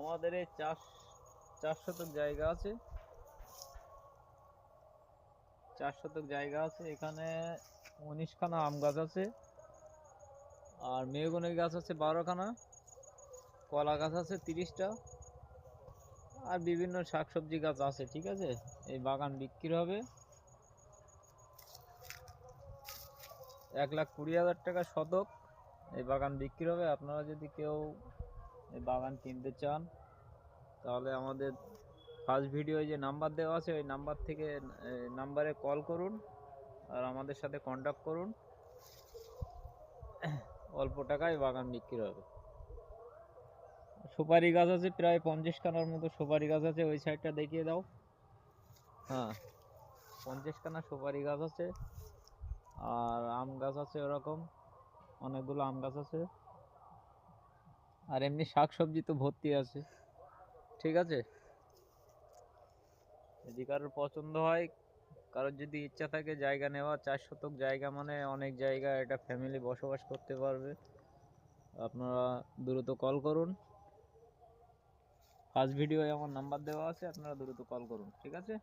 আমাদের এই 4 শতক জায়গা আছে। 4 শতক জায়গা আছে, এখানে 19খানা আম গাছ আছে, আর মেহগনি গাছ আছে 12খানা, কলা গাছ আছে 30টা, আর বিভিন্ন শাকসবজি গাছ আছে। ঠিক আছে, এই বাগান বিক্রি হবে 1,20,000 টাকা শতক। এই বাগান বিক্রি হবে। আপনারা যদি কেউ এই বাগান কিনতে চান তাহলে আমাদের ফার্স্ট ভিডিওয় যে নাম্বার দেওয়া আছে ওই নাম্বার থেকে নাম্বারে কল করুন আর আমাদের সাথে কন্ট্যাক্ট করুন। অল্প টাকায় বাগান বিক্রি হবে। সুপারি গাছ আছে প্রায় 50খানার মতো সুপারি গাছ আছে। ওই সাইডটা দেখিয়ে দাও। হ্যাঁ, 50খানা সুপারি গাছ আছে, আর আম গাছ আছে ওরকম অনেকগুলো আম গাছ আছে, আর এমনি শাকসবজি তো ভর্তি আছে। ঠিক আছে, যদি কারোর পছন্দ হয়, কারোর যদি ইচ্ছা থাকে জায়গা নেওয়া, 4 শতক জায়গা মানে অনেক জায়গা, এটা ফ্যামিলি বসবাস করতে পারবে। আপনারা দ্রুত কল করুন। ফার্স্ট ভিডিওয়ে আমার নাম্বার দেওয়া আছে, আপনারা দ্রুত কল করুন। ঠিক আছে।